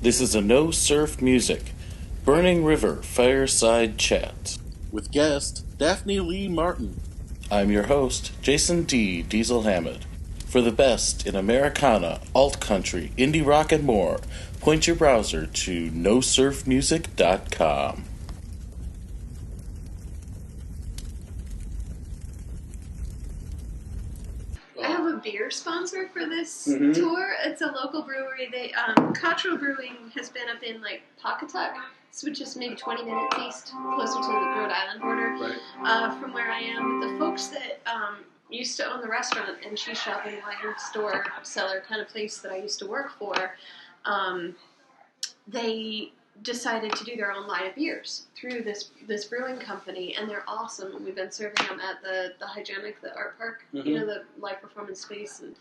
This is a No Surf Music, Burning River Fireside Chat. With guest Daphne Lee Martin. I'm your host, Jason D. Diesel Hammond. For the best in Americana, alt country, indie rock, and more, point your browser to nosurfmusic.com. I have a beer sponsor for this tour. It's a local brewery. They Cottrell Brewing has been up in like Pawcatuck, which is maybe 20 minutes east, closer to the Rhode Island border, from where I am. But the folks that used to own the restaurant and cheese shop and wine store cellar kind of place that I used to work for, they decided to do their own line of beers through this brewing company, and they're awesome. We've been serving them at the Hygienic, the art park, you know, the live performance space and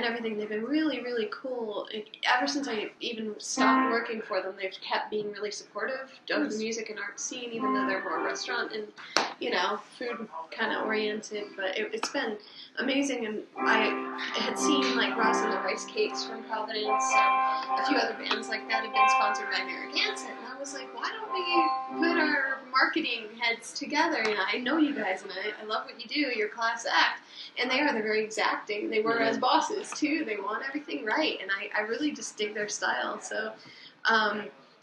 everything. They've been really, really cool. Ever since I even stopped working for them, they've kept being really supportive of the music and art scene, even though they're more restaurant and, you know, food kind of oriented. But it's been amazing, and I had seen like Ross and the Rice Cakes from Providence, and a few other bands like that have been sponsored by Narragansett, and I was like, why don't we put our marketing heads together? You know, I know you guys, and I love what you do. You're class act, and they're very exacting. They were as bosses too. They want everything right, and I really just dig their style. So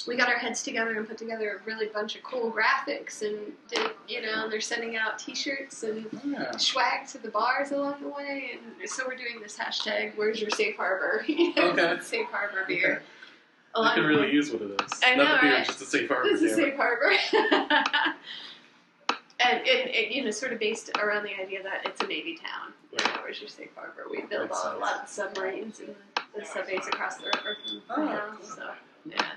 we got our heads together and put together a really bunch of cool graphics, and did, you know, and they're sending out T-shirts and swag to the bars along the way, and so we're doing this hashtag, where's your safe harbor? Safe harbor beer. I can really use what it is. I know, not the beer, right? just a safe harbor. It's a safe harbor. And it, you know, sort of based around the idea that it's a Navy town. You know, where's your safe harbor? We build a lot of submarines and the subbase across the river from the house. Cool. So, yeah.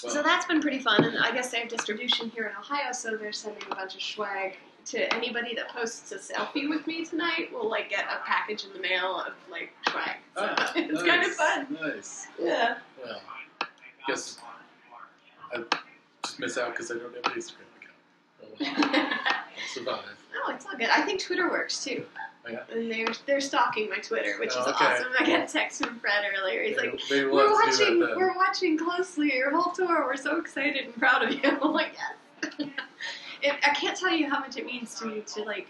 Well, So that's been pretty fun, and I guess they have distribution here in Ohio, so they're sending a bunch of swag to anybody that posts a selfie with me tonight. Will like get a package in the mail of like swag. So it's kind of fun. Nice. Yeah. Well, I guess I just miss out because I don't have an Instagram account. Oh, well. I'll survive. No, it's all good. I think Twitter works too. Oh, yeah? And they're stalking my Twitter, which is awesome. I got a text from Fred earlier. He's like, maybe we'll have to do that then. we're watching closely your whole tour. We're so excited and proud of you. I'm like, yes. I can't tell you how much it means to me to, like,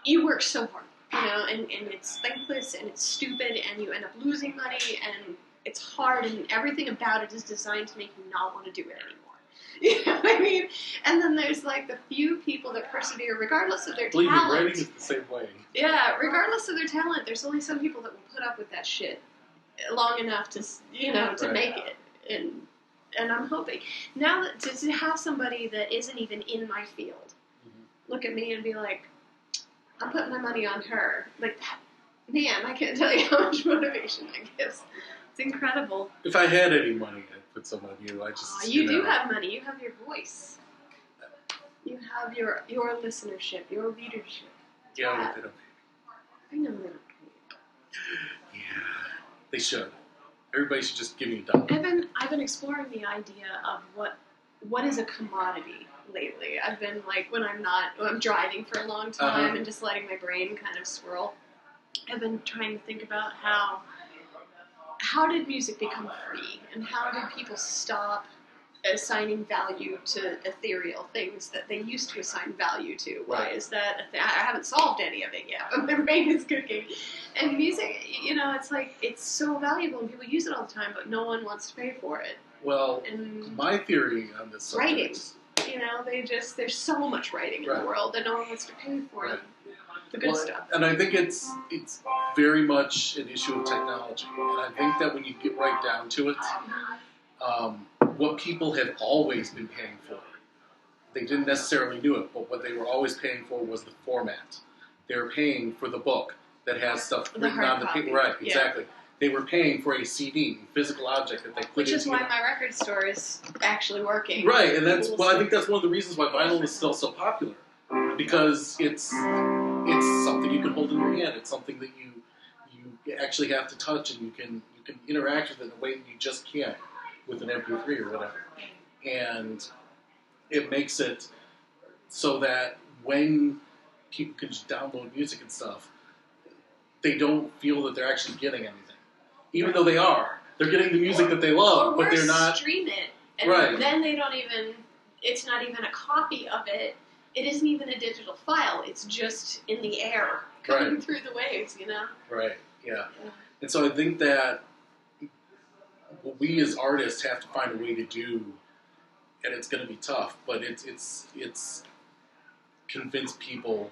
you work so hard, you know, and it's thankless and it's stupid and you end up losing money and it's hard and everything about it is designed to make you not want to do it anymore. You know what I mean? And then there's like the few people that persevere regardless of their Believe talent. me, writing is the same way. Yeah, regardless of their talent, there's only some people that will put up with that shit long enough to, you know, to make it. And I'm hoping now that to have somebody that isn't even in my field look at me and be like, I'm putting my money on her. Like, man, I can't tell you how much motivation that gives. It's incredible. If I had any money, I'd put some on you. I just you do have money. You have your voice. You have your listenership, your leadership. Yeah, but they don't pay I know they don't pay. me. Yeah, they should. Everybody should just give me a dollar. I've been exploring the idea of what is a commodity lately. I've been like when I'm driving for a long time and just letting my brain kind of swirl. I've been trying to think about how did music become free, and how did people stop assigning value to ethereal things that they used to assign value to? Why is that? I haven't solved any of it yet, but my brain is cooking. And music, you know, it's like it's so valuable, and people use it all the time, but no one wants to pay for it. Well, and my theory on this subject, writing, you know, there's so much writing in the world that no one wants to pay for it. The good stuff. And I think it's very much an issue of technology. And I think that when you get right down to it, what people have always been paying for, they didn't necessarily do it, but what they were always paying for was the format. They were paying for the book that has stuff written on the paper. Right, exactly. They were paying for a CD, physical object that they put Which into... is why my record store is actually working. Right, and I think that's one of the reasons why vinyl is still so popular. Because it's something you can hold in your hand. It's something that you actually have to touch, and you can interact with it in a way that you just can't with an MP3 or whatever. And it makes it so that when people can just download music and stuff, they don't feel that they're actually getting anything. even though they are. They're getting the music that they love, or but they're not. Stream it, and Right. then they don't even. It's not even a copy of it. It isn't even a digital file. It's just in the air, coming through the waves. Right. Yeah. And so I think that what we as artists have to find a way to do, and it's going to be tough, but it's convince people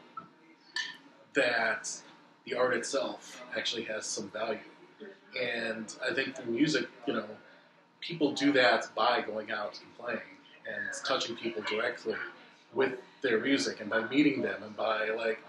that the art itself actually has some value. And I think through music, people do that by going out and playing and touching people directly with their music and by meeting them and by like,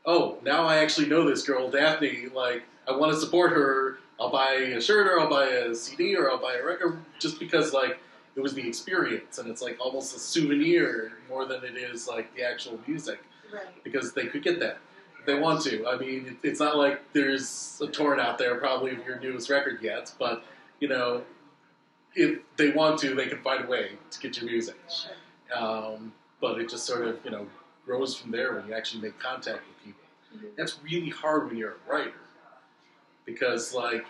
oh, now I actually know this girl, Daphne, like, I want to support her, I'll buy a shirt or I'll buy a CD or I'll buy a record just because, like, it was the experience and it's like almost a souvenir more than it is like the actual music. Right. Because they could get that if they want to. I mean, it's not like there's a torrent out there probably of your newest record yet, but, if they want to, they can find a way to get your music. Sure. But it just sort of, grows from there when you actually make contact with people. Mm-hmm. That's really hard when you're a writer. Because, I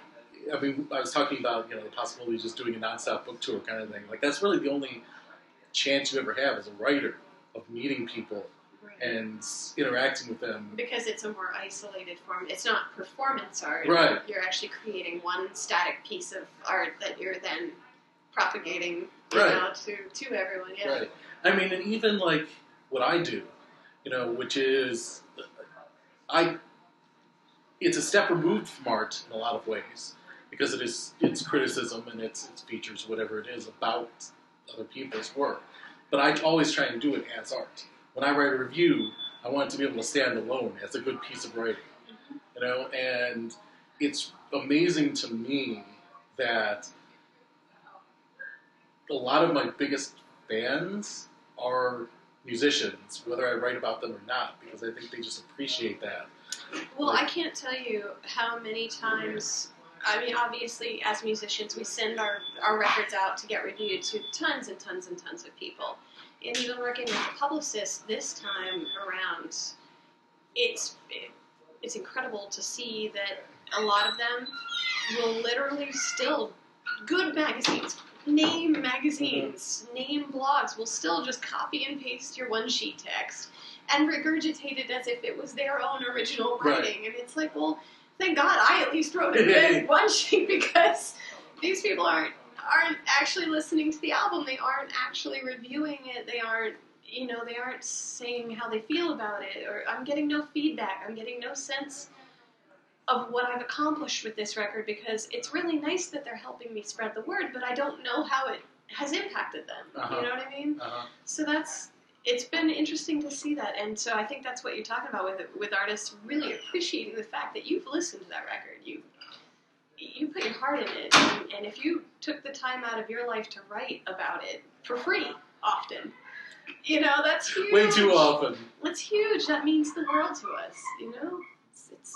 was talking about, the possibility of just doing a nonstop book tour kind of thing. Like, that's really the only chance you ever have as a writer of meeting people and interacting with them. Because it's a more isolated form. It's not performance art. Right. You're actually creating one static piece of art that you're then propagating to everyone. Yeah. Right. I mean, and even like what I do, which is, it's a step removed from art in a lot of ways because it's criticism and it's features, whatever it is, about other people's work. But I always try and do it as art. When I write a review, I want it to be able to stand alone as a good piece of writing, and it's amazing to me that a lot of my biggest fans are musicians, whether I write about them or not, because I think they just appreciate that. Well, I can't tell you how many times, obviously, as musicians, we send our records out to get reviewed to tons and tons and tons of people. And even working with a publicist this time around, it's incredible to see that a lot of them will literally still, good magazines, name magazines, name blogs, will still just copy and paste your one-sheet text and regurgitate it as if it was their own original writing. Right. And it's like, well, thank God I at least wrote a good one-sheet because these people aren't actually listening to the album. They aren't actually reviewing it. They aren't, they aren't saying how they feel about it. Or I'm getting no feedback. I'm getting no sense of what I've accomplished with this record because it's really nice that they're helping me spread the word, but I don't know how it has impacted them. Uh-huh. You know what I mean? Uh-huh. So it's been interesting to see that. And so I think that's what you're talking about with artists really appreciating the fact that you've listened to that record. You put your heart in it, and if you took the time out of your life to write about it for free, often, that's huge. Way too often. That's huge. That means the world to us, It's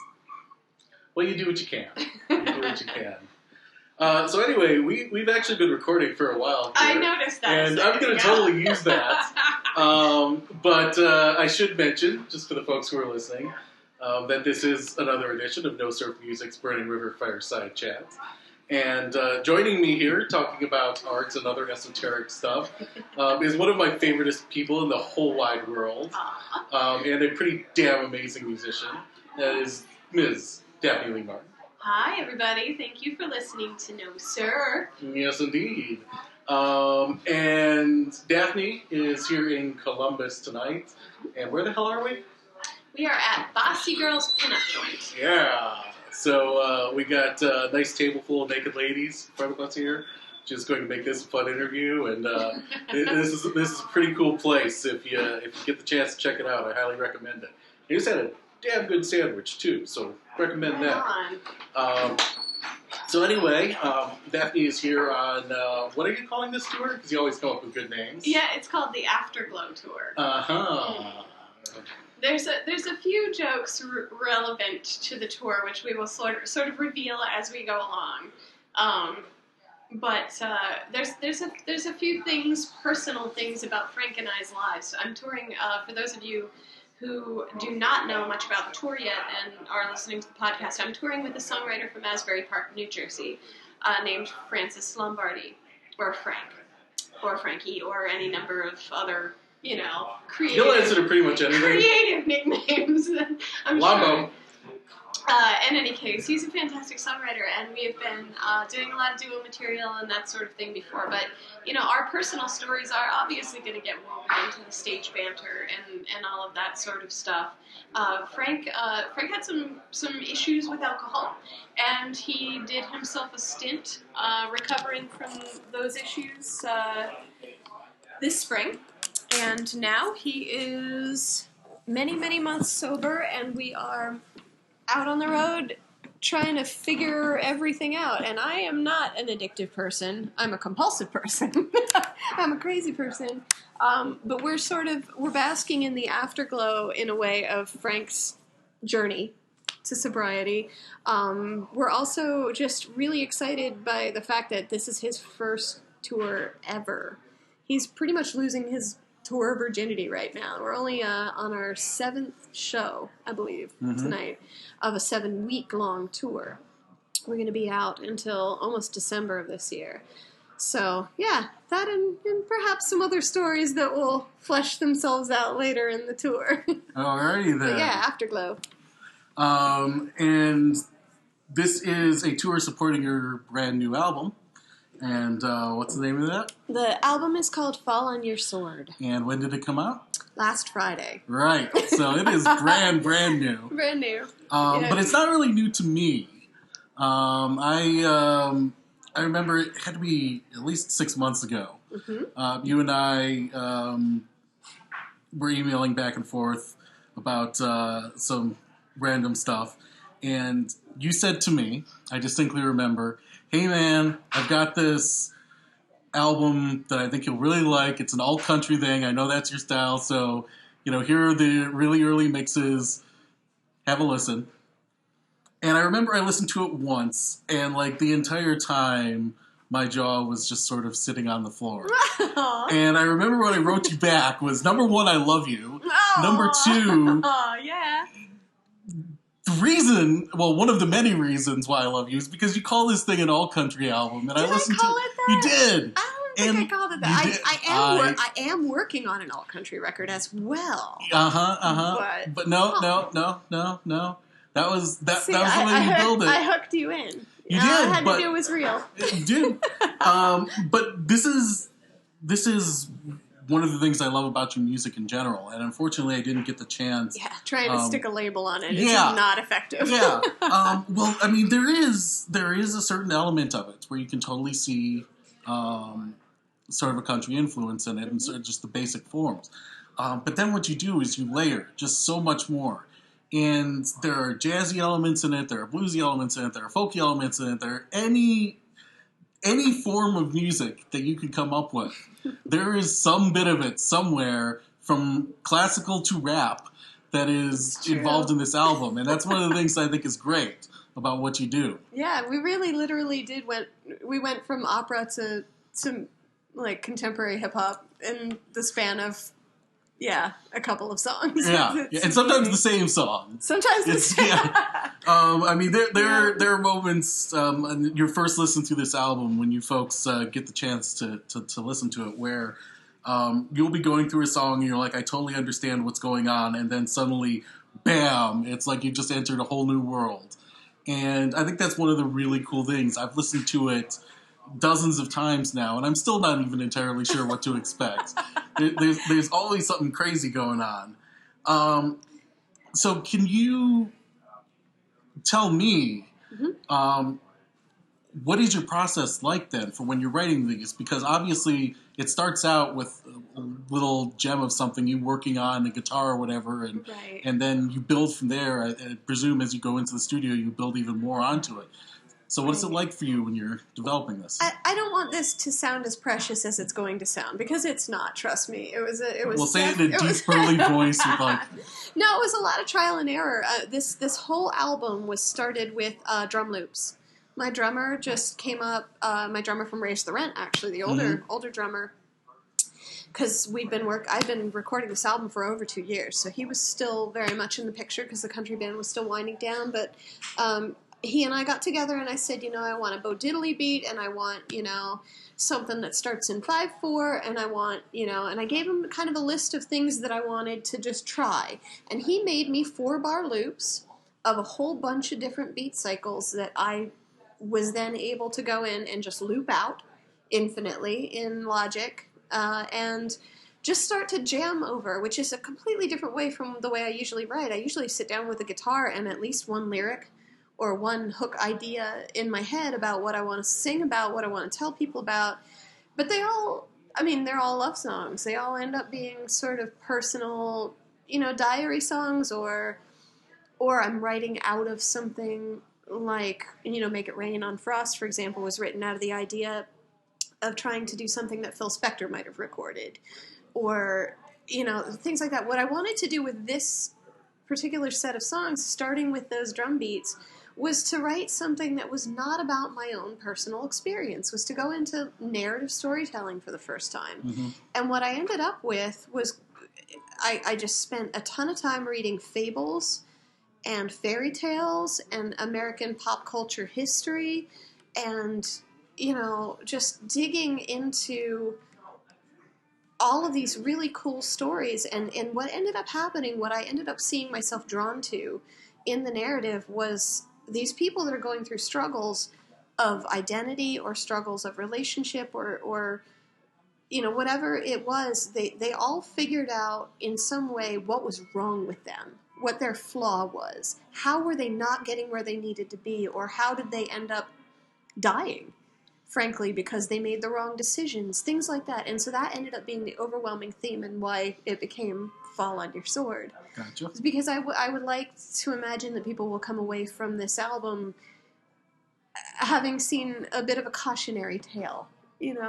well, you do what you can. You do what you can. So anyway, we've actually been recording for a while here. I noticed that. And I'm going to totally use that. But I should mention, just for the folks who are listening, that this is another edition of No Surf Music's Burning River Fireside Chat. And joining me here, talking about arts and other esoteric stuff, is one of my favoriteest people in the whole wide world, and a pretty damn amazing musician. That is Ms. Daphne Lee Martin. Hi, everybody. Thank you for listening to No Sir. Yes, indeed. And Daphne is here in Columbus tonight. And where the hell are we? We are at Bossy Girls Pinup Joint. Yeah. So we got a nice table full of naked ladies in front of us here. Just going to make this a fun interview, and this is a pretty cool place. If you get the chance to check it out, I highly recommend it. You just had a damn good sandwich too, so recommend that. So anyway, Daphne is here on what are you calling this tour? Because you always come up with good names. Yeah, it's called the Afterglow Tour. There's a few jokes relevant to the tour, which we will sort of reveal as we go along. But there's a few things, personal things about Frank and I's lives. I'm touring, for those of you who do not know much about the tour yet and are listening to the podcast, I'm touring with a songwriter from Asbury Park, New Jersey, named Francis Lombardi, or Frank, or Frankie, or any number of other, creative. He'll answer to pretty much anything. Creative nicknames. I'm Lambo. sure. In any case, he's a fantastic songwriter, and we have been doing a lot of duo material and that sort of thing before. But our personal stories are obviously going to get woven into the stage banter and all of that sort of stuff. Frank had some issues with alcohol, and he did himself a stint recovering from those issues this spring, and now he is many, many months sober, and we are out on the road trying to figure everything out. And I am not an addictive person. I'm a compulsive person. I'm a crazy person. But we're basking in the afterglow, in a way, of Frank's journey to sobriety. We're also just really excited by the fact that this is his first tour ever. He's pretty much losing his tour virginity right now. We're only on our 7th show, I believe, tonight, of a 7-week-long tour. We're going to be out until almost December of this year. So, yeah, that and perhaps some other stories that will flesh themselves out later in the tour. Alrighty then. But yeah, Afterglow. And this is a tour supporting your brand new album. And what's the name of that? The album is called Fall on Your Sword. And when did it come out? Last Friday. Right. So it is brand new. Brand new. But it's not really new to me. I remember it had to be at least 6 months ago. Mm-hmm. You and I were emailing back and forth about some random stuff. And you said to me, I distinctly remember, hey man, I've got this album that I think you'll really like. It's an alt country thing. I know that's your style. So, here are the really early mixes. Have a listen. And I remember I listened to it once, and the entire time, my jaw was just sort of sitting on the floor. And I remember what I wrote you back was, number 1, I love you. Aww. Number 2... Oh, yeah. One of the many reasons why I love you is because you call this thing an all-country album. And Did I listened call to it that? You did. I don't think I called it that. I am working on an alt-country record as well. But no. That was the way you build it. I hooked you in. You did. All I had to do was real. You did. But this is one of the things I love about your music in general, and unfortunately I didn't get the chance. Yeah, trying to stick a label on it is not effective. Yeah. Well, I mean, there is a certain element of it where you can totally see sort of a country influence in it, and sort of just the basic forms. But then what you do is you layer just so much more. And there are jazzy elements in it, there are bluesy elements in it, there are folky elements in it, there are any form of music that you could come up with. There is some bit of it somewhere, from classical to rap, that is involved in this album. And that's one of the things I think is great about what you do. Yeah, we really literally we went from opera to some contemporary hip-hop in the span of a couple of songs. Yeah, and sometimes the same song. Sometimes the same. Yeah. I mean, there are moments in your first listen to this album when you folks get the chance to listen to it where you'll be going through a song and you're like, I totally understand what's going on, and then suddenly, bam, it's like you just entered a whole new world. And I think that's one of the really cool things. I've listened to it dozens of times now, and I'm still not even entirely sure what to expect. There's always something crazy going on. So can you tell me, what is your process like then for when you're writing these? Because obviously it starts out with a little gem of something you working on, the guitar or whatever, and then you build from there. I presume as you go into the studio, you build even more onto it. So what is it like for you when you're developing this? I don't want this to sound as precious as it's going to sound, because it's not. Trust me, it was. We'll say it in a deep, burly voice with No, it was a lot of trial and error. This whole album was started with drum loops. My drummer just came up. My drummer from Raise the Rent, actually, the older drummer, because I've been recording this album for over 2 years, so he was still very much in the picture because the country band was still winding down. But he and I got together, and I said, I want a Bo Diddley beat, and I want, something that starts in 5/4, and I want, and I gave him kind of a list of things that I wanted to just try. And he made me 4-bar loops of a whole bunch of different beat cycles that I was then able to go in and just loop out infinitely in Logic, and just start to jam over, which is a completely different way from the way I usually write. I usually sit down with a guitar and at least one lyric or one hook idea in my head about what I want to sing about, what I want to tell people about. But they're all love songs. They all end up being sort of personal, diary songs, or I'm writing out of something like, Make It Rain on Frost, for example, was written out of the idea of trying to do something that Phil Spector might have recorded, or, things like that. What I wanted to do with this particular set of songs, starting with those drum beats, was to write something that was not about my own personal experience, was to go into narrative storytelling for the first time. Mm-hmm. And what I ended up with was I just spent a ton of time reading fables and fairy tales and American pop culture history and, just digging into all of these really cool stories. And what ended up happening, what I ended up seeing myself drawn to in the narrative was these people that are going through struggles of identity or struggles of relationship or whatever it was, they all figured out in some way what was wrong with them, what their flaw was, how were they not getting where they needed to be, or how did they end up dying, frankly, because they made the wrong decisions, things like that. And so that ended up being the overwhelming theme and why it became Fall on Your Sword. Gotcha. It's because I would like to imagine that people will come away from this album having seen a bit of a cautionary tale. You're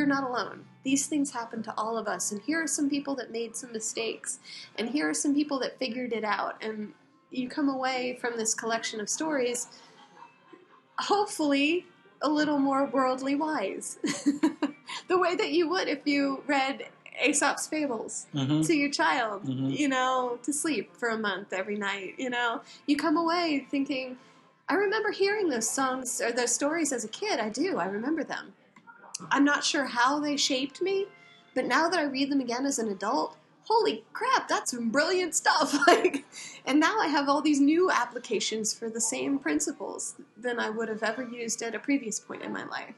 not alone. These things happen to all of us, and here are some people that made some mistakes, and here are some people that figured it out, and you come away from this collection of stories hopefully a little more worldly wise. The way that you would if you read Aesop's Fables to your child, to sleep for a month every night, You come away thinking, I remember hearing those songs or those stories as a kid. I remember them. I'm not sure how they shaped me, but now that I read them again as an adult, holy crap, that's some brilliant stuff. And now I have all these new applications for the same principles than I would have ever used at a previous point in my life.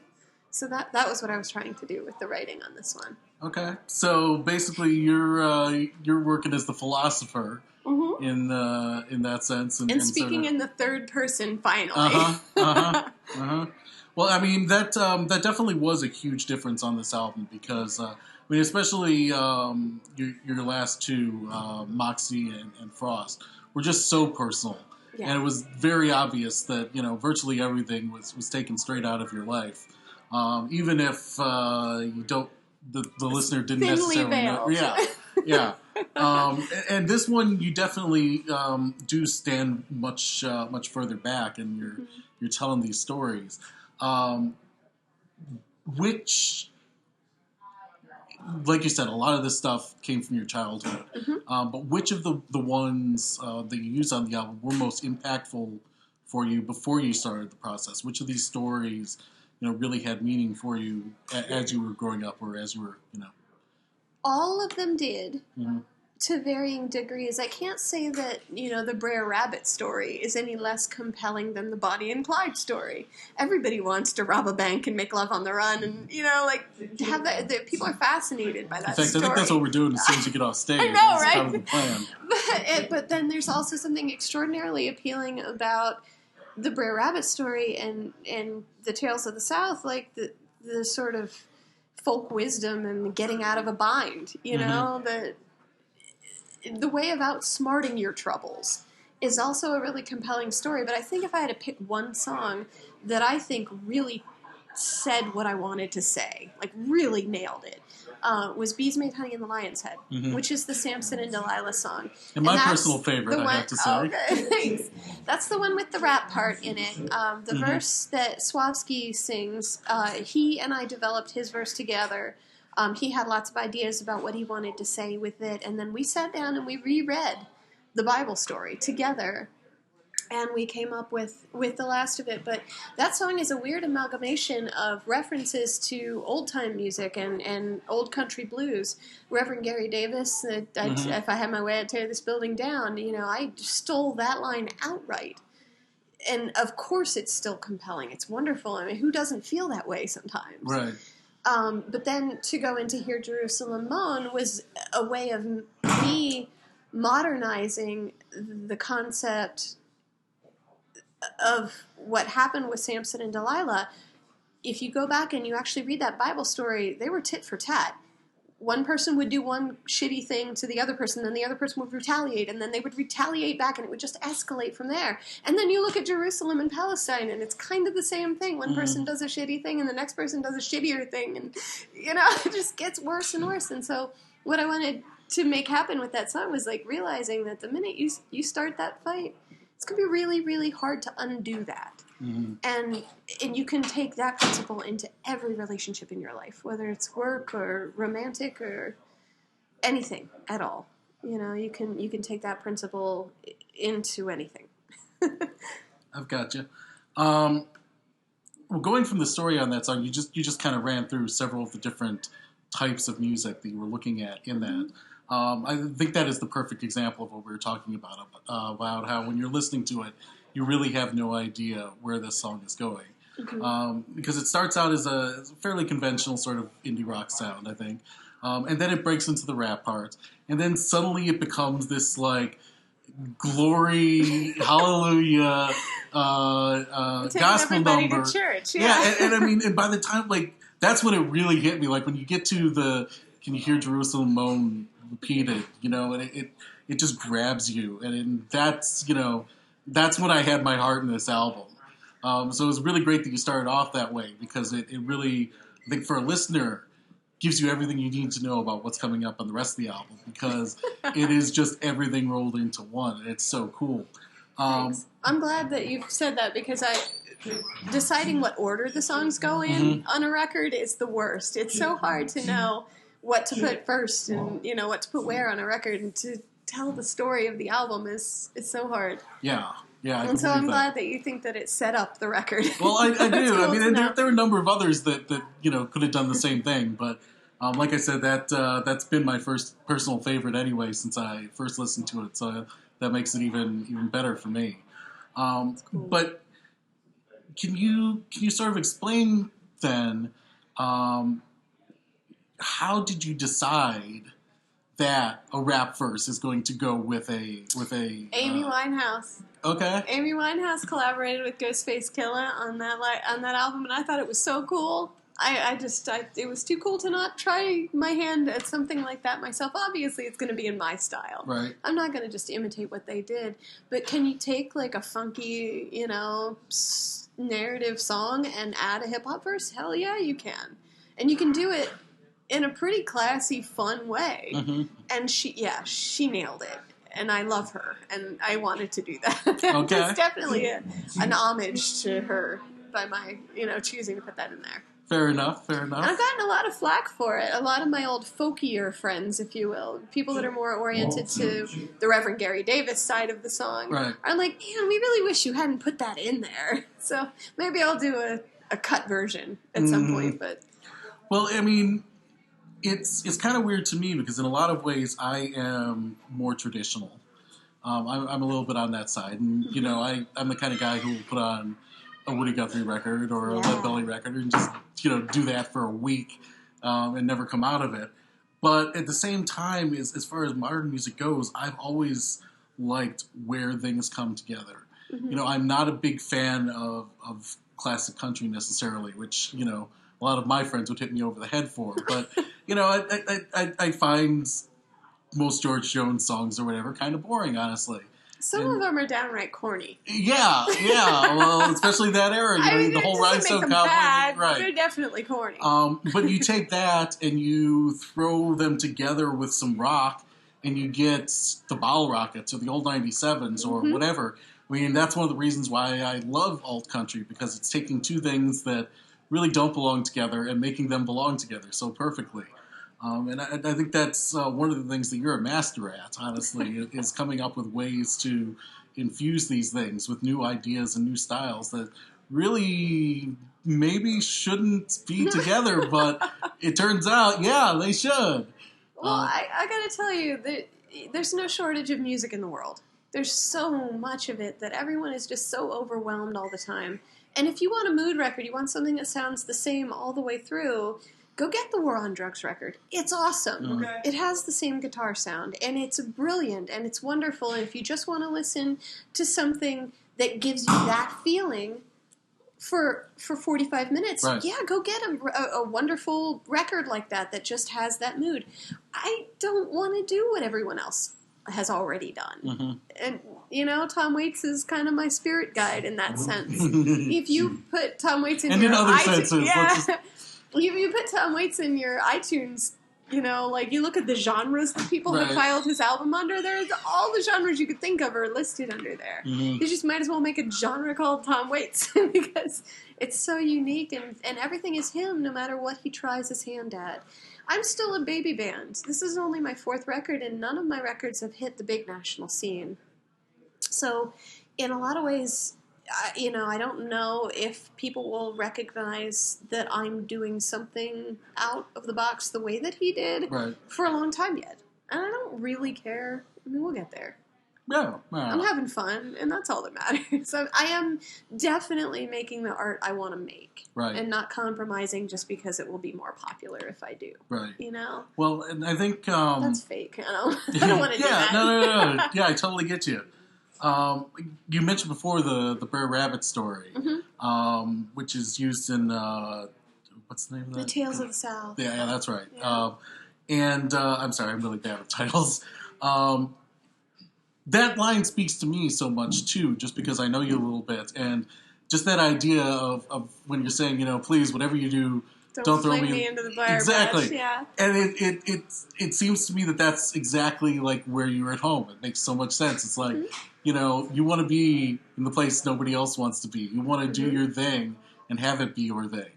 So that was what I was trying to do with the writing on this one. Okay, so basically you're working as the philosopher in that sense, and speaking sort of in the third person finally. Well, I mean that definitely was a huge difference on this album because especially your last two, Moxie and Frost, were just so personal, and it was very obvious that virtually everything was taken straight out of your life, even if you don't. The listener didn't necessarily know. Yeah. And this one, you definitely do stand much further back, and you're telling these stories. Which, like you said, a lot of this stuff came from your childhood. But which of the ones that you used on the album were most impactful for you before you started the process? Which of these stories really had meaning for you as you were growing up, or as you were, All of them did, to varying degrees. I can't say that, the Brer Rabbit story is any less compelling than the Bonnie and Clyde story. Everybody wants to rob a bank and make love on the run, and, have that. People are fascinated by that story. In fact, I think that's what we're doing as soon as you get off stage. I know, right? Kind of the plan. But then there's also something extraordinarily appealing about the Brer Rabbit story and the Tales of the South, like the sort of folk wisdom and getting out of a bind, the way of outsmarting your troubles is also a really compelling story. But I think if I had to pick one song that I think really said what I wanted to say, like really nailed it, was Bees Made Honey in the Lion's Head, which is the Samson and Delilah song. And my personal favorite, I have to say. Okay, thanks. That's the one with the rap part in it. The verse that Swavsky sings, he and I developed his verse together. He had lots of ideas about what he wanted to say with it, and then we sat down and we reread the Bible story together, and we came up with the last of it. But that song is a weird amalgamation of references to old-time music and old country blues. Reverend Gary Davis, if I had my way, I'd tear this building down. I stole that line outright. And, of course, it's still compelling. It's wonderful. I mean, who doesn't feel that way sometimes? Right. But then to go into Hear Jerusalem Moan was a way of me modernizing the concept of what happened with Samson and Delilah. If you go back and you actually read that Bible story, they were tit for tat. One person would do one shitty thing to the other person, then the other person would retaliate, and then they would retaliate back, and it would just escalate from there. And then you look at Jerusalem and Palestine, and it's kind of the same thing. One person does a shitty thing, and the next person does a shittier thing, and, it just gets worse and worse. And so what I wanted to make happen with that song was, realizing that the minute you start that fight, it's going to be really, really hard to undo that. Mm-hmm. And you can take that principle into every relationship in your life, whether it's work or romantic or anything at all. You can take that principle into anything. I've got you. Well, going from the story on that song, you just kind of ran through several of the different types of music that you were looking at in that. I think that is the perfect example of what we were talking about how when you're listening to it, you really have no idea where this song is going. Mm-hmm. Because it starts out as a fairly conventional sort of indie rock sound, I think. And then it breaks into the rap part. And then suddenly it becomes this, glory, hallelujah, gospel number. To church, and I mean, and by the time, that's when it really hit me. When you get to Can You Hear Jerusalem Moan repeated, and it just grabs you. And that's when I had my heart in this album. So it was really great that you started off that way, because it really, I think for a listener, gives you everything you need to know about what's coming up on the rest of the album, because it is just everything rolled into one. And it's so cool. I'm glad that you've said that, because deciding what order the songs go in on a record is the worst. It's so hard to know what to put first and, what to put where on a record, and to tell the story of the album is so hard. Yeah. Yeah, and so I'm glad that you think that it set up the record. Well, I do. Cool. I mean, there are a number of others that could have done the same thing, but like I said, that's been my first personal favorite anyway since I first listened to it. So that makes it even better for me. Cool. But can you sort of explain then how did you decide that a rap verse is going to go with a Amy Winehouse. Okay. Amy Winehouse collaborated with Ghostface Killah on that album, and I thought it was so cool. It was too cool to not try my hand at something like that myself. Obviously, it's going to be in my style. Right. I'm not going to just imitate what they did. But can you take a funky, narrative song and add a hip hop verse? Hell yeah, you can. And you can do it in a pretty classy, fun way. Mm-hmm. And she nailed it. And I love her, and I wanted to do that. Okay. It's definitely an homage to her by my, choosing to put that in there. Fair enough. And I've gotten a lot of flack for it. A lot of my old folkier friends, if you will, people that are more oriented to the Reverend Gary Davis side of the song, right, are like, man, we really wish you hadn't put that in there. So maybe I'll do a cut version at some point. But well, I mean, it's kind of weird to me, because in a lot of ways I am more traditional. I'm a little bit on that side, and I'm the kind of guy who will put on a Woody Guthrie record or a Lead Belly record and just do that for a week and never come out of it. But at the same time, as far as modern music goes, I've always liked where things come together. Mm-hmm. I'm not a big fan of classic country necessarily, which a lot of my friends would hit me over the head for. But I find most George Jones songs or whatever kind of boring, honestly. Some of them are downright corny. Yeah. Well, especially that era. The whole Rhinestone Cowboy. Right. They're definitely corny. But you take that and you throw them together with some rock, and you get the Bottle Rockets or the old 97s or whatever. I mean, that's one of the reasons why I love alt country, because it's taking two things that really don't belong together and making them belong together so perfectly. And I think that's one of the things that you're a master at, honestly, is coming up with ways to infuse these things with new ideas and new styles that really maybe shouldn't be together, but it turns out, yeah, they should. Well, I gotta tell you, there's no shortage of music in the world. There's so much of it that everyone is just so overwhelmed all the time. And if you want a mood record, you want something that sounds the same all the way through, go get the War on Drugs record. It's awesome. Okay. It has the same guitar sound, and it's brilliant, and it's wonderful. And if you just want to listen to something that gives you that feeling for 45 minutes, right. Yeah, go get a wonderful record like that just has that mood. I don't want to do what everyone else has already done. Mm-hmm. And, Tom Waits is kind of my spirit guide in that sense. If you put Tom Waits in and your in other iTunes, senses. if you put Tom Waits in your iTunes, like you look at the genres that people have filed his album under, there's all the genres you could think of are listed under there. Mm-hmm. You just might as well make a genre called Tom Waits because it's so unique and everything is him no matter what he tries his hand at. I'm still a baby band. This is only my 4th record, and none of my records have hit the big national scene. So, in a lot of ways, I don't know if people will recognize that I'm doing something out of the box the way that he did for a long time yet. And I don't really care. I mean, we'll get there. Yeah. I'm having fun, and that's all that matters. So I am definitely making the art I want to make. Right. And not compromising just because it will be more popular if I do. Right. Well, and I think... that's fake. I don't want to do that. No. Yeah, I totally get you. You mentioned before the Brer Rabbit story, which is used in... what's the name of that? The Tales of the South. Yeah, that's right. Yeah. I'm sorry, I'm really bad with titles. That line speaks to me so much, too, just because I know you a little bit. And just that idea of when you're saying, please, whatever you do, don't throw me into the fire. Exactly. Brush. Yeah. And it seems to me that's exactly like where you're at home. It makes so much sense. It's like, you want to be in the place nobody else wants to be. You want to do your thing and have it be your thing.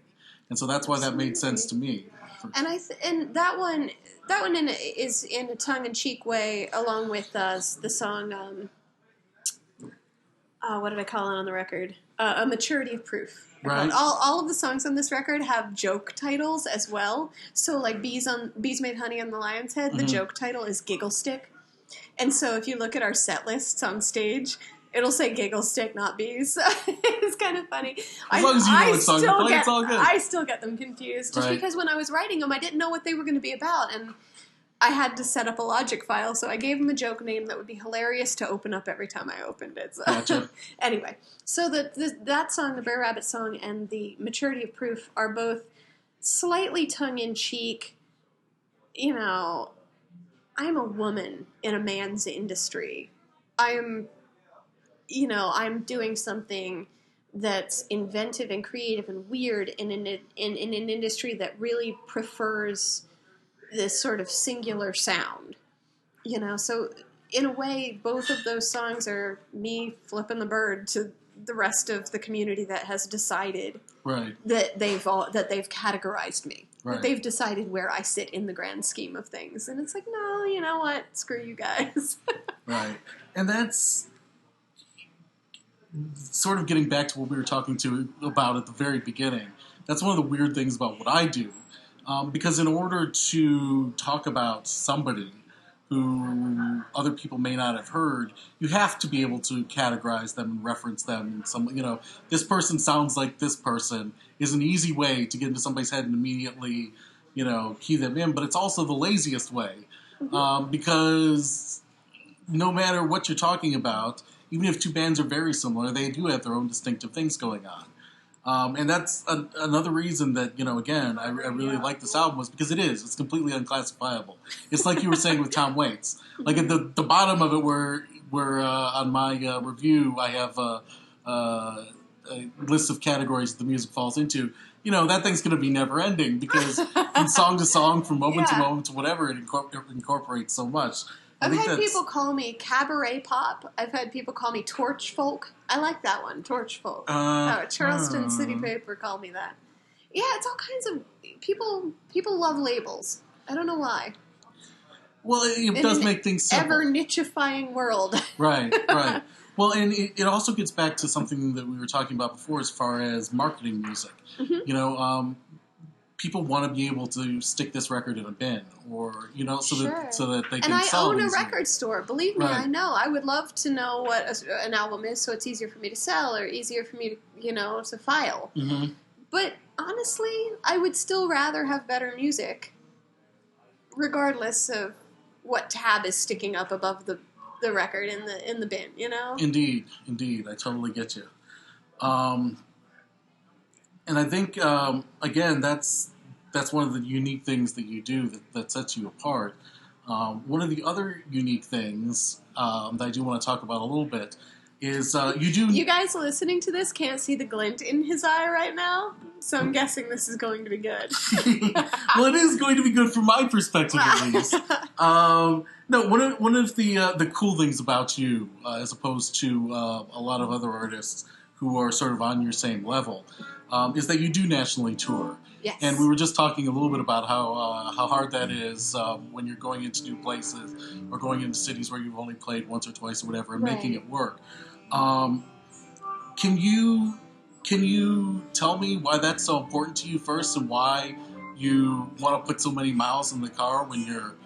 And so that's why that made sense to me. And and that one is in a tongue-in-cheek way, along with the song. What did I call it on the record? A Maturity of Proof. Right. All of the songs on this record have joke titles as well. So, like Bees Made Honey on the Lion's Head, the joke title is Giggle Stick. And so, if you look at our set lists on stage, it'll say Giggle Stick, not Bees. It's kind of funny. As long as you know what song you're playing, it's all good. I still get them confused. Just because when I was writing them, I didn't know what they were going to be about. And I had to set up a Logic file, so I gave them a joke name that would be hilarious to open up every time I opened it. So. Gotcha. Anyway, so that song, the Brer Rabbit song, and the Maturity of Proof are both slightly tongue-in-cheek. I'm a woman in a man's industry. I'm doing something that's inventive and creative and weird in an industry that really prefers this sort of singular sound, so in a way, both of those songs are me flipping the bird to the rest of the community that has decided that they've categorized me, that they've decided where I sit in the grand scheme of things, and it's like, no, you know what, screw you guys. Right. And that's sort of getting back to what we were talking about at the very beginning. That's one of the weird things about what I do. Because in order to talk about somebody who other people may not have heard, you have to be able to categorize them and reference them. This person sounds like this person is an easy way to get into somebody's head and immediately, key them in. But it's also the laziest way. Because no matter what you're talking about, even if two bands are very similar, they do have their own distinctive things going on. And that's another reason that, again, I really like this album was because it's completely unclassifiable. It's like you were saying with Tom Waits. Like at the bottom of it where on my review I have a list of categories that the music falls into. That thing's going to be never ending because from song to song, from moment to moment to whatever, it incorporates so much. I've had people call me cabaret pop. I've had people call me torch folk. I like that one, torch folk. Charleston City Paper called me that. Yeah, it's all kinds of people. People love labels, I don't know why. Well, it In does an make things simple. ever nichifying world. Right. Well, and it also gets back to something that we were talking about before as far as marketing music. Mhm. You know, people want to be able to stick this record in a bin, or so Sure. that they can And I sell own a these record store. Believe me, Right. I know. I would love to know what an album is, so it's easier for me to sell or easier for me to, to file. Mm-hmm. But honestly, I would still rather have better music, regardless of what tab is sticking up above the record in the bin. Indeed, I totally get you. And I think again, that's one of the unique things that you do that sets you apart. One of the other unique things that I do want to talk about a little bit is you do. You guys listening to this can't see the glint in his eye right now, so I'm guessing this is going to be good. Well, it is going to be good from my perspective, at least. No, one of the cool things about you, as opposed to a lot of other artists who are sort of on your same level, is that you do nationally tour. Yes. And we were just talking a little bit about how hard that is when you're going into new places or going into cities where you've only played once or twice or whatever, and making it work. Can you tell me why that's so important to you first, and why you want to put so many miles in the car when you're,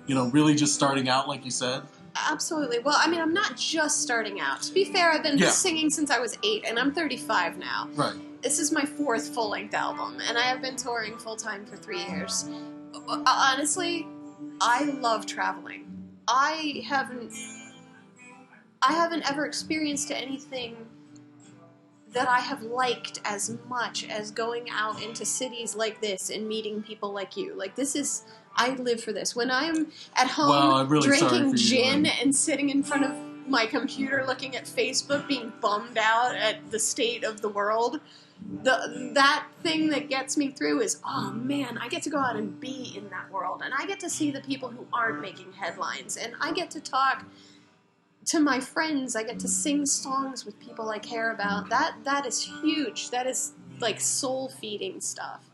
really just starting out, like you said? Absolutely. Well, I mean, I'm not just starting out. To be fair, I've been singing since I was 8, and I'm 35 now. Right. This is my 4th full-length album, and I have been touring full-time for 3 years. Honestly, I love traveling. I haven't ever experienced anything that I have liked as much as going out into cities like this and meeting people like you. Like, I live for this. When I'm at home I'm really drinking gin and sitting in front of my computer looking at Facebook, being bummed out at the state of the world, that thing that gets me through is, oh man, I get to go out and be in that world, and I get to see the people who aren't making headlines, and I get to talk to my friends. I get to sing songs with people I care about. That is huge. That is like soul feeding stuff.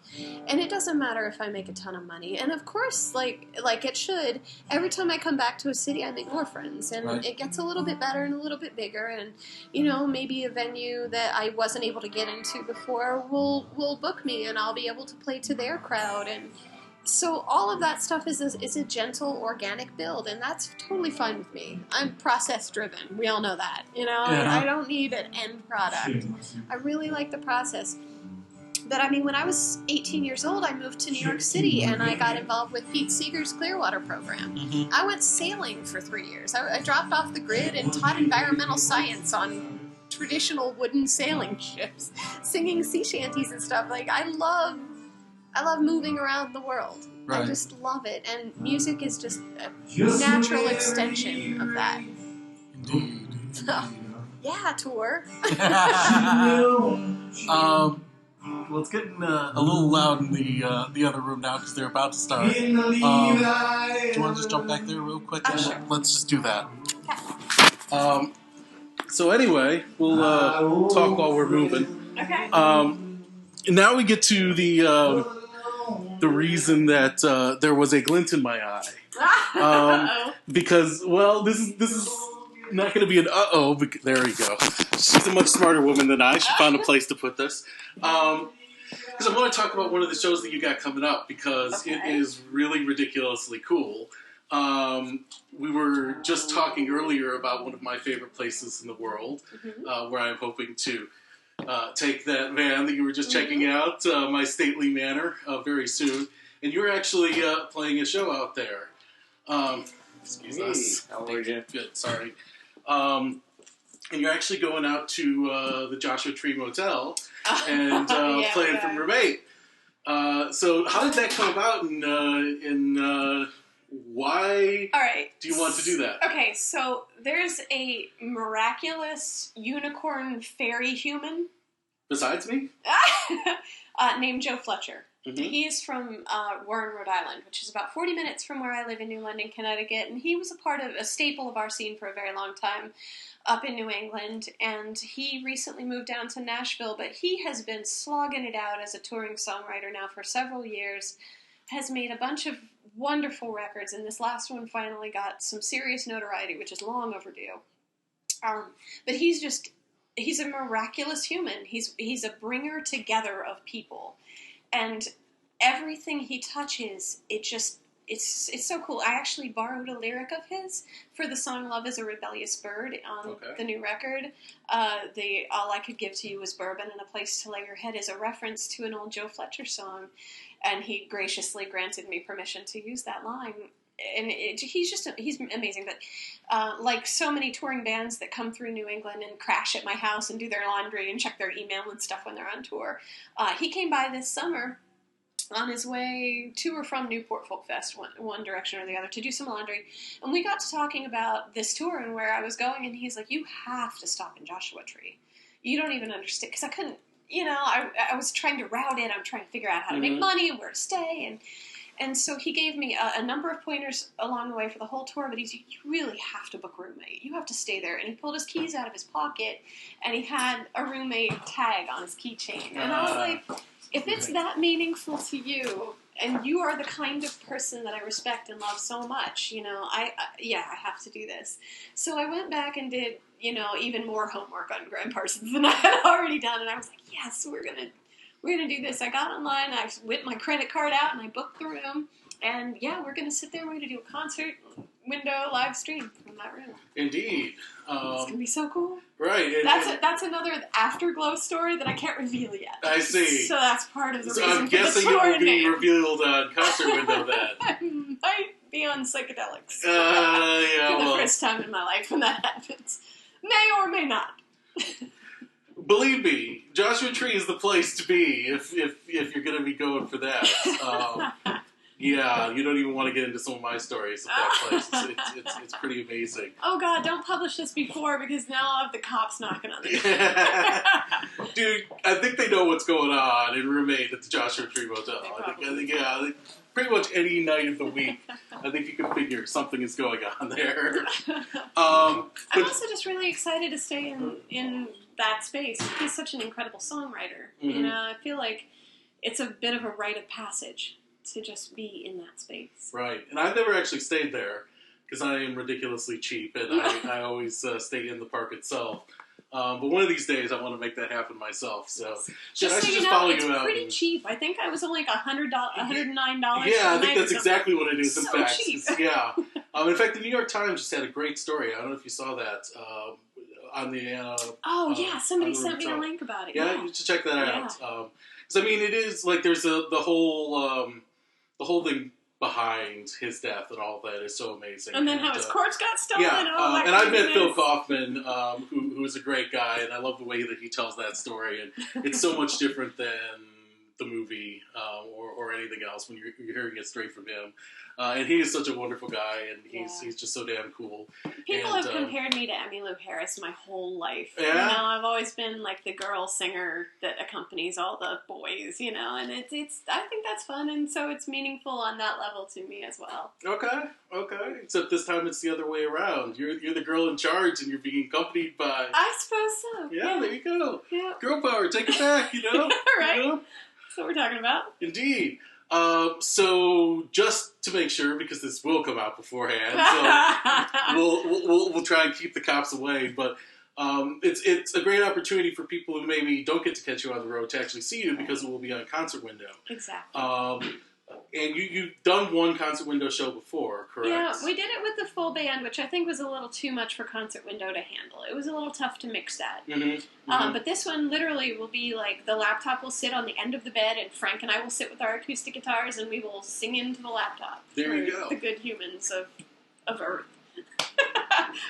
And it doesn't matter if I make a ton of money. And of course, like it should, every time I come back to a city, I make more friends. And it gets a little bit better and a little bit bigger. And, maybe a venue that I wasn't able to get into before will book me, and I'll be able to play to their crowd. And so all of that stuff is a gentle, organic build, and that's totally fine with me. I'm process-driven. We all know that, I don't need an end product. I really like the process. But, I mean, when I was 18 years old, I moved to New York City, and I got involved with Pete Seeger's Clearwater program. Mm-hmm. I went sailing for 3 years. I dropped off the grid and taught environmental science on traditional wooden sailing ships, singing sea shanties and stuff. Like, I love moving around the world. Right. I just love it. And music is just a natural extension of that. Indeed. So, yeah, tour. Well, it's getting a little loud in the other room now because they're about to start. Do you want to just jump back there real quick? Sure. Let's just do that. Okay. So anyway, we'll talk while we're moving. Okay. Now we get to the reason that there was a glint in my eye. Because, well, this is not going to be an uh-oh. There we go. She's a much smarter woman than I. She found a place to put this. Because I want to talk about one of the shows that you got coming up, because it is really ridiculously cool. We were just talking earlier about one of my favorite places in the world, where I'm hoping to take that van that you were just checking out, my stately manor, very soon. And you're actually playing a show out there. Excuse us. How are you? Good, sorry. And you're actually going out to the Joshua Tree Motel and playing from Room 8. So how did that come about, and why do you want to do that? Okay, so there's a miraculous unicorn fairy human. Besides me? Named Joe Fletcher. Mm-hmm. He's from Warren, Rhode Island, which is about 40 minutes from where I live in New London, Connecticut. And he was a staple of our scene for a very long time up in New England. And he recently moved down to Nashville, but he has been slogging it out as a touring songwriter now for several years. has made a bunch of wonderful records, and this last one finally got some serious notoriety, which is long overdue. But he's a miraculous human. He's a bringer together of people, and everything he touches, it's so cool. I actually borrowed a lyric of his for the song "Love Is a Rebellious Bird" on the new record. All I could give to you was bourbon and a place to lay your head is a reference to an old Joe Fletcher song, and he graciously granted me permission to use that line. And he's amazing. But like so many touring bands that come through New England and crash at my house and do their laundry and check their email and stuff when they're on tour, he came by this summer on his way to or from Newport Folk Fest, one direction or the other, to do some laundry. And we got to talking about this tour and where I was going, and he's like, you have to stop in Joshua Tree. You don't even understand, because I couldn't, I was trying to route it. I'm trying to figure out how to make money and where to stay, and so he gave me a number of pointers along the way for the whole tour, but you really have to book a roommate. You have to stay there. And he pulled his keys out of his pocket, and he had a roommate tag on his keychain. And I was like, if it's that meaningful to you, and you are the kind of person that I respect and love so much, I have to do this. So I went back and did, even more homework on Graham Parsons than I had already done, and I was like, yes, we're gonna do this. I got online, I whipped my credit card out, and I booked the room, and we're gonna sit there, and we're gonna do a concert window live stream from that room. Indeed. It's gonna be so cool. Right. That's another afterglow story that I can't reveal yet. I see. So that's part of the reason I'm for the guessing tour it will be name. revealed on concert window then. I might be on psychedelics for well, the first time in my life when that happens. May or may not. Believe me, Joshua Tree is the place to be if you're going to be going for that. You don't even want to get into some of my stories of that place. It's pretty amazing. Oh God, don't publish this before, because now I'll have the cops knocking on the door. Dude, I think they know what's going on in Roommate at the Joshua Tree Motel. I think pretty much any night of the week, I think you can figure something is going on there. I'm also just really excited to stay in that space. He's such an incredible songwriter. Mm-hmm. I feel like it's a bit of a rite of passage to just be in that space. Right. And I've never actually stayed there because I am ridiculously cheap, and I always stay in the park itself. But one of these days, I want to make that happen myself. So, just so you know, it's pretty cheap. I think I was only like $109. Yeah, I think that's exactly what it is. In so fact, cheap. Yeah. In fact, the New York Times just had a great story. I don't know if you saw that on the. Somebody sent me a link about it. Yeah, you should check that out. Because it is like there's the whole thing behind his death and all that is so amazing. And then how his corpse got stolen. Yeah, and I've met Phil Kaufman, who is a great guy, and I love the way that he tells that story. And it's so much different than the movie or anything else when you're hearing it straight from him. And he is such a wonderful guy, and he's just so damn cool. People have compared me to Emmylou Harris my whole life. Yeah? I've always been like the girl singer that accompanies all the boys, and it's I think that's fun, and so it's meaningful on that level to me as well. Okay. Except this time it's the other way around. You're the girl in charge, and you're being accompanied by... I suppose so. Yeah, there you go. Yeah. Girl power, take it back, Right. That's what we're talking about. Indeed. So just to make sure, because this will come out beforehand, so we'll try and keep the cops away. But it's a great opportunity for people who maybe don't get to catch you on the road to actually see you, because it will be on Concert Window. Exactly. And you've done one Concert Window show before, correct? Yeah, we did it with the full band, which I think was a little too much for Concert Window to handle. It was a little tough to mix that. Mm-hmm. But this one literally will be like the laptop will sit on the end of the bed, and Frank and I will sit with our acoustic guitars, and we will sing into the laptop. There you go. The good humans of Earth.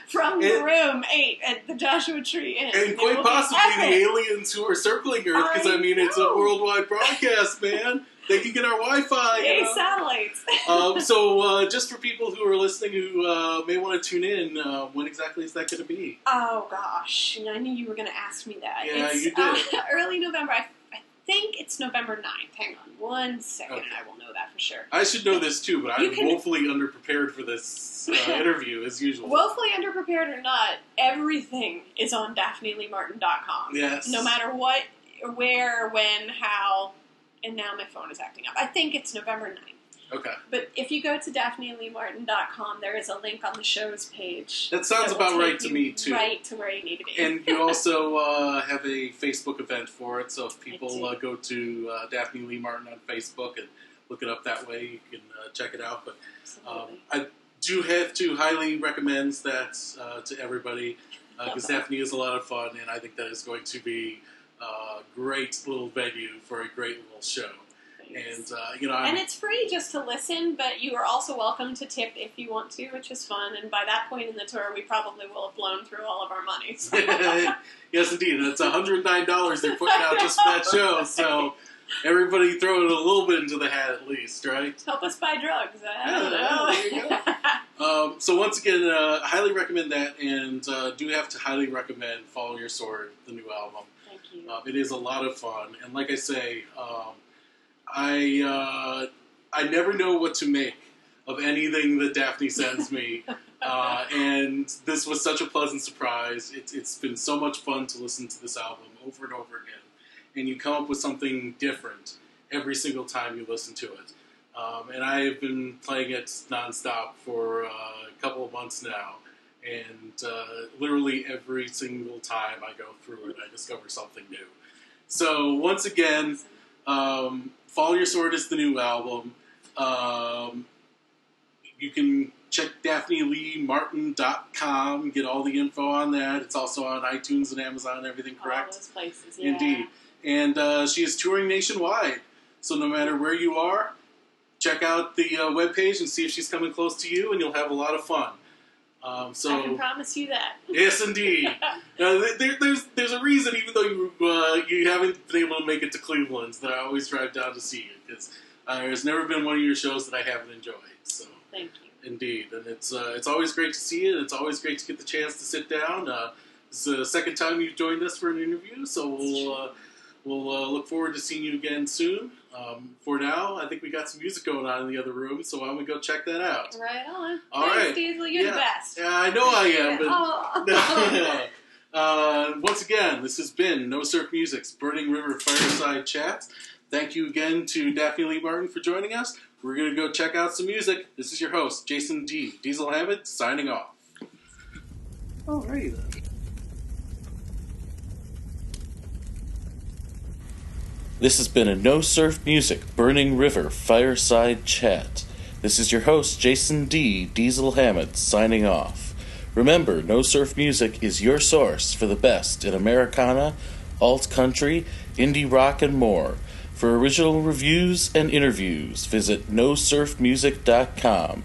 From room 8 at the Joshua Tree Inn. And quite possibly the aliens who are circling Earth, because it's a worldwide broadcast, man. They can get our Wi-Fi. Yay, satellites. So just for people who are listening who may want to tune in, when exactly is that going to be? Oh, gosh. I knew you were going to ask me that. Yeah, you did. Early November. I think it's November 9th. Hang on one second. Okay. I will know that for sure. I should know this too, but I'm woefully underprepared for this interview, as usual. Woefully underprepared or not, everything is on DaphneLeeMartin.com. Yes. No matter what, where, when, how... And now my phone is acting up. I think it's November 9th. Okay. But if you go to DaphneLeeMartin.com, there is a link on the show's page. That sounds will about take right to you me, too. Right to where you need to be. And you also have a Facebook event for it, so if people go to Daphne Lee Martin on Facebook and look it up that way, you can check it out. But I do have to highly recommend that to everybody, because Daphne is a lot of fun, and I think that is going to be a great little venue for a great little show. And and it's free just to listen, but you are also welcome to tip if you want to, which is fun. And by that point in the tour, we probably will have blown through all of our money. So. Yes, indeed. That's $109 they're putting out just for that show. So everybody throw it a little bit into the hat at least, right? Help us buy drugs. I don't know. There you go. So once again, highly recommend that, and do have to highly recommend Follow Your Sword, the new album. Thank you. It is a lot of fun, and like I say, I never know what to make of anything that Daphne sends me, and this was such a pleasant surprise. It's been so much fun to listen to this album over and over again, and you come up with something different every single time you listen to it. And I have been playing it nonstop for a couple of months now, and literally every single time I go through it, I discover something new. So once again, Follow Your Sword is the new album. You can check DaphneLeeMartin.com, get all the info on that. It's also on iTunes and Amazon and everything, correct? All those places, yeah. Indeed. And she is touring nationwide. So no matter where you are, check out the webpage and see if she's coming close to you, and you'll have a lot of fun. I can promise you that. Yes, indeed. There's a reason, even though you haven't been able to make it to Cleveland, that I always drive down to see you, because there's never been one of your shows that I haven't enjoyed. So thank you. Indeed, and it's always great to see it. It's always great to get the chance to sit down. It's the second time you've joined us for an interview, so we'll look forward to seeing you again soon. For now, I think we got some music going on in the other room, so why don't we go check that out? Right on. All Thanks, right. Diesel. You're the best. Yeah, I know I am. But once again, this has been No Surf Music's Burning River Fireside Chat. Thank you again to Daphne Lee Martin for joining us. We're going to go check out some music. This is your host, Jason D. Diesel Hammond, signing off. Alrighty then. This has been a No Surf Music Burning River Fireside Chat. This is your host, Jason D. Diesel Hammond, signing off. Remember, No Surf Music is your source for the best in Americana, alt country, indie rock, and more. For original reviews and interviews, visit nosurfmusic.com.